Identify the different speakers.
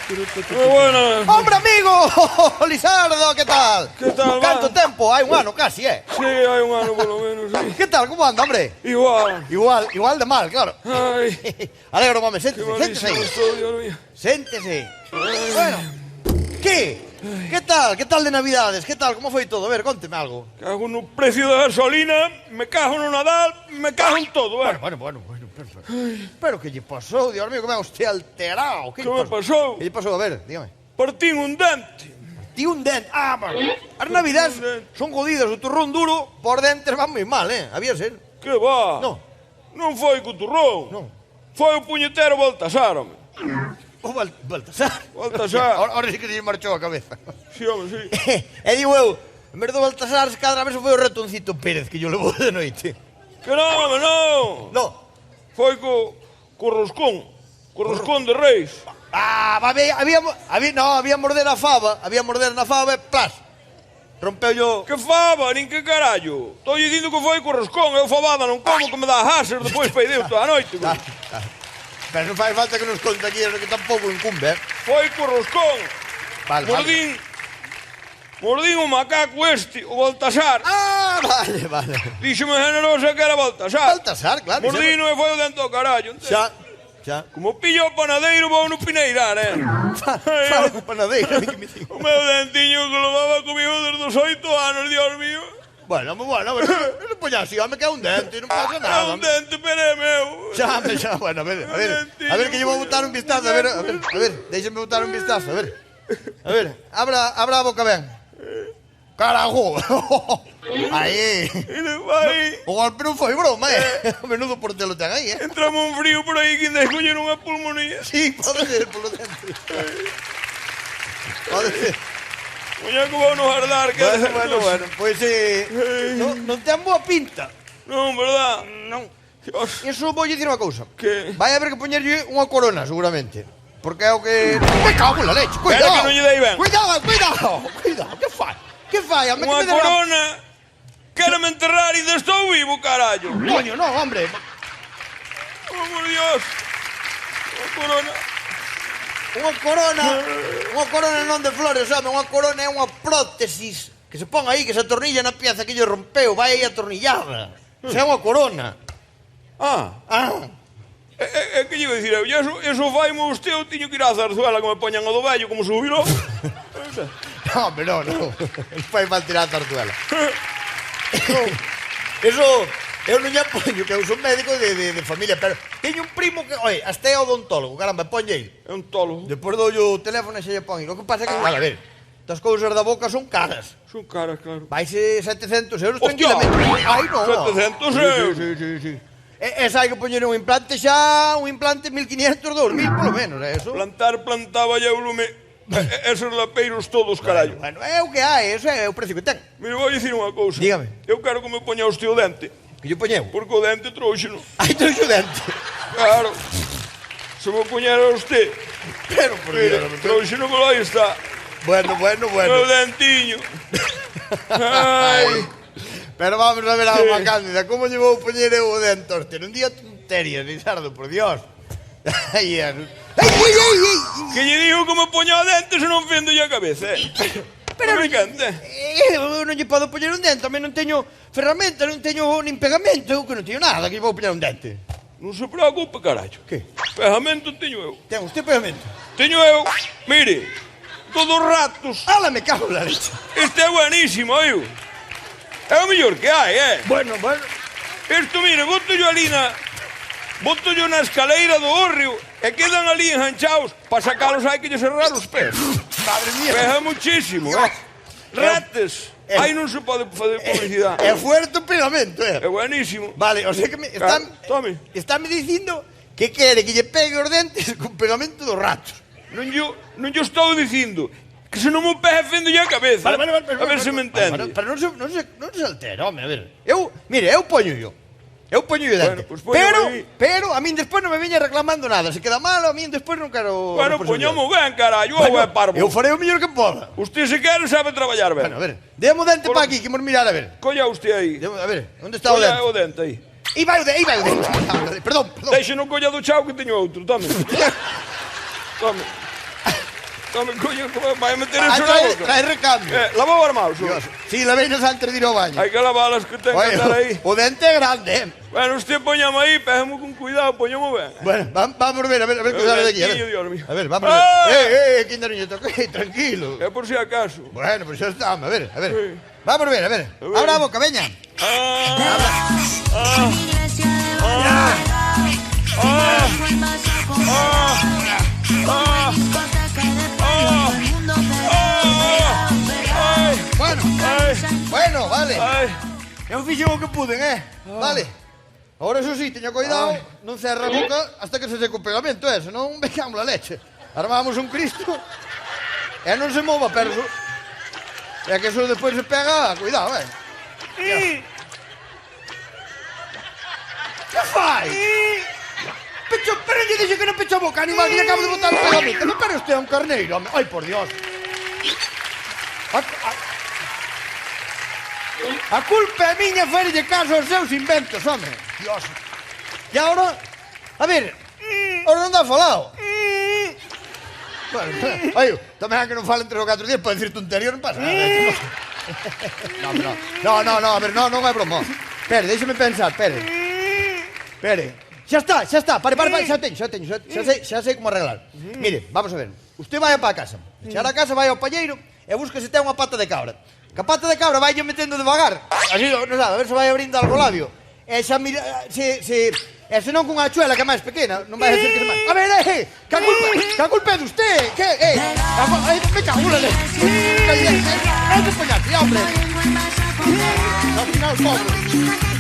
Speaker 1: Moi buenas.
Speaker 2: Hombre, amigo! Lizardo, que tal?
Speaker 1: Que tal,
Speaker 2: Canto
Speaker 1: va?
Speaker 2: tempo? Hai un ano casi,
Speaker 1: Sí, hai un ano polo menos, sí.
Speaker 2: Que tal, como anda, hombre?
Speaker 1: Igual.
Speaker 2: Igual de mal, claro.
Speaker 1: Ai,
Speaker 2: Alegro, mame,
Speaker 1: que
Speaker 2: séntese,
Speaker 1: malísimo
Speaker 2: séntese.
Speaker 1: estou, Dios mío.
Speaker 2: Séntese. Bueno, ¿qué? ¿Qué tal? ¿Qué tal de Navidades? ¿Qué tal? ¿Cómo foi todo? A ver, conteme algo.
Speaker 1: Cago no precio da gasolina, me cago no Nadal, me cago en todo,
Speaker 2: Bueno, pero que lle pasou, Dios mío, que me ha usted alterado.
Speaker 1: Que me pasou?
Speaker 2: Que lle pasou? A ver, dígame.
Speaker 1: Partín un dente.
Speaker 2: Tío, un dente. Ah, bueno. As Navidades son jodidas, o turrón duro por dentes va moi mal, Había ser.
Speaker 1: Que va?
Speaker 2: No.
Speaker 1: Non foi co turrón.
Speaker 2: Non.
Speaker 1: Foi o puñetero Baltasar, home.
Speaker 2: O Baltasar.
Speaker 1: Baltasar.
Speaker 2: Ahora sí que se lle marchou a cabeza.
Speaker 1: Sí, home, sí.
Speaker 2: E digo eu, en vez do Baltasar, cada vez foi o ratoncito Pérez que yo levou de noite.
Speaker 1: Que non, home, non.
Speaker 2: No.
Speaker 1: Foi co roscón. Co roscón de Reis.
Speaker 2: Ah, había morder na fava, e plas. Rompeu yo.
Speaker 1: Que fava, nin que carallo. Estou dicindo que foi co roscón. Eu fabada non como, que me dá haser, depois peideu toda a noite.
Speaker 2: Pero non fai falta que nos conte aquí, que tampouco incumbe,
Speaker 1: Foi co roscón.
Speaker 2: Vale.
Speaker 1: Mordín o macaco este, o Baltasar.
Speaker 2: Ah, vale.
Speaker 1: Díxome generosa que era Baltasar.
Speaker 2: Baltasar, claro.
Speaker 1: Mordino e foi o dentro do carallo.
Speaker 2: Xa.
Speaker 1: Como pillo o panadeiro, vou no pineirar,
Speaker 2: Fala co panadeiro, a mí que me digo.
Speaker 1: O meu dentiño que levaba comigo desde os 8 anos, Dios mío.
Speaker 2: Bueno, non poña así, home, que é un dente, non pasa
Speaker 1: É
Speaker 2: nada.
Speaker 1: un dente, pero é meu.
Speaker 2: Xa, bueno, a ver que lle vou botar un vistazo, a ver, déxeme botar un vistazo, a ver, abra a boca ben. Carajo! Aí! O golpe non foi broma, Menudo portelo ten aí,
Speaker 1: Entramos un frío por aí que ainda escoller unha pulmonía.
Speaker 2: Sí, pode ser, polo dente. Pode ser.
Speaker 1: Oña que vou no guardar, que
Speaker 2: Bueno, pois non ten boa pinta.
Speaker 1: Non, verdad?
Speaker 2: Non.
Speaker 1: Dios,
Speaker 2: Iso vou dicir unha cousa.
Speaker 1: que...
Speaker 2: Vai haber que poñerlle unha corona, seguramente. Porque é o que... Me cago en la leche,
Speaker 1: Espera
Speaker 2: cuidado!
Speaker 1: que non lle dei ben.
Speaker 2: Cuidado, que fai? Que fai?
Speaker 1: Unha corona... Quérame enterrar e estou vivo, carallo.
Speaker 2: Coño, non, hombre.
Speaker 1: Oh, por Dios. Unha corona...
Speaker 2: Unha corona non de flores, home. Unha corona é unha prótesis que se pon aí, que se atornilla na pieza que lle rompeu. Vai aí atornillada. Xa é unha corona.
Speaker 1: Ah, é que lle iba a dicir eu, eso faimo usted, eu tiño que ir á zarzuela que me poñan o do vello como subilo.
Speaker 2: No, pero non. Fai mal tirar a tartuela. Eso, eu non lle poño, que eu son médico de familia, pero teño un primo que, oi, hasta é odontólogo, caramba, ponlle.
Speaker 1: É un tolo.
Speaker 2: Despois dou o teléfono e xa lle pon. O que pasa é que, a ver, estas cousas da boca son caras.
Speaker 1: Son caras, claro.
Speaker 2: Vaise 700 euros
Speaker 1: Hostia.
Speaker 2: tranquilamente. Ai, non.
Speaker 1: 700 euros.
Speaker 2: Sí. E sai que poñer un implante xa, un implante 1.500, 2.000 polo menos, é eso?
Speaker 1: Plantaba ya o lume. Esos lapeiros todos, carallo.
Speaker 2: Bueno, é o que hai, eso é o precio que ten.
Speaker 1: Mira, vou dicir unha cousa.
Speaker 2: Dígame.
Speaker 1: Eu quero que me poña usted o dente.
Speaker 2: Que lle poñeu?
Speaker 1: Porque o dente trouxeno.
Speaker 2: Ai, trouxe o dente.
Speaker 1: Claro. Se me poñera usted.
Speaker 2: Pero, por
Speaker 1: Mira,
Speaker 2: Dios,
Speaker 1: trouxeno que aí está.
Speaker 2: Bueno.
Speaker 1: Meu dentiño. Ai.
Speaker 2: Pero vamos a ver a Alma Cándida, como lle vou poñer eu o dente? Hostia, non diga tonterías, Lizardo, por Dios. Ai.
Speaker 1: Que lle digo que me poña o dente se non fendo a cabeza, Pero me encanta.
Speaker 2: Eu non lle podo poñer un dente, tamén non teño ferramenta, non teño nin pegamento, eu que non teño nada, que lle vou poñer un dente.
Speaker 1: Non se preocupe, carallo.
Speaker 2: Que?
Speaker 1: Pegamento teño eu.
Speaker 2: Ten usted pegamento?
Speaker 1: Teño eu, mire, todos ratos.
Speaker 2: Ala, me cago en la leche.
Speaker 1: Este é buenísimo, eu. É o mellor que hai,
Speaker 2: Bueno.
Speaker 1: Isto, mire, boto yo na escaleira do hórreo e quedan ali enganchados. Para sacalos hai que lle cerrar os pés.
Speaker 2: Madre mía.
Speaker 1: Pega muchísimo, Rates. Aí non se pode fazer publicidade.
Speaker 2: É fuerte o pegamento,
Speaker 1: É buenísimo.
Speaker 2: Vale, o sea que
Speaker 1: Tome.
Speaker 2: Está me dicindo que quere que lle pegue os dentes con pegamento dos ratos.
Speaker 1: Non yo estou dicindo que se non me pega fendo a cabeza.
Speaker 2: Vale,
Speaker 1: A ver se me entende.
Speaker 2: Pero non se altera, home, a ver. Mire, eu poño o dente.
Speaker 1: Bueno, pues poño aí.
Speaker 2: Pero a min despois non me viña reclamando nada. Se queda malo, a min despois non quero...
Speaker 1: Bueno, poñamos ben, carallo, ou é parvo.
Speaker 2: Eu farei o mellor que poda.
Speaker 1: Usted se quere sabe traballar ben.
Speaker 2: Bueno, a ver, demos o dente para aquí, que imos mirar, a ver.
Speaker 1: Colla usted aí.
Speaker 2: A ver, onde está o
Speaker 1: Colla
Speaker 2: dente?
Speaker 1: o dente aí.
Speaker 2: vai o de... Perdón.
Speaker 1: Deixa no colla do chao que teño outro, tome. Tome. Tome, coño, vai a meter eso na boca.
Speaker 2: Trae recambio.
Speaker 1: Lavou as maus.
Speaker 2: Si, laveinos antes de ir ao baño.
Speaker 1: Hai que lavalas que ten que estar aí.
Speaker 2: O dente é grande,
Speaker 1: Bueno, usted poñame aí, pégame con cuidado, poñame ben.
Speaker 2: Bueno, vamos ver que sale de aquí.
Speaker 1: Dios mío.
Speaker 2: A ver, vamos a ver. Quinta niño, tranquilo.
Speaker 1: É por si acaso.
Speaker 2: Bueno, pues xa está, a ver. Vamos a ver. Abra a boca, veña. Bueno, vale. Eu fixen o que puden, Vale. Ahora eso sí, teño cuidado, non cerra a boca hasta que se seque o pegamento, senón vexamos a leche. Armamos un Cristo e non se mova, pero é que eso despois se pega, cuidado, Que fai? Pero lle dixe que non pecho a boca, animal, que acabo de botar o pegamento. Pero este é un carneiro, home. Ai, por Dios. A culpa é miña facerlle caso aos seus inventos, home. Dios. E agora, a ver, ahora non dá falado. Bueno, oye, tamén que non fala entre os 4 días para decir tontería non pasa nada. No, a ver, non é broma. Espere, déixeme pensar, espere. Xa está, pare, xa sei como arreglar. Mire, vamos a ver, usted vai para a casa. Chegar a casa, vai ao palleiro e busca se ten unha pata de cabra. Que a pata de cabra vai metendo devagar. Así, non sabe, a ver se vai abrindo algo labio. E xa mira, e senón cunha chuela que é máis pequena, non vai a decir que se máis... A ver, que a culpa é de usted, que, me cago en la leche. É de poñarse, hombre. Al final, pobre.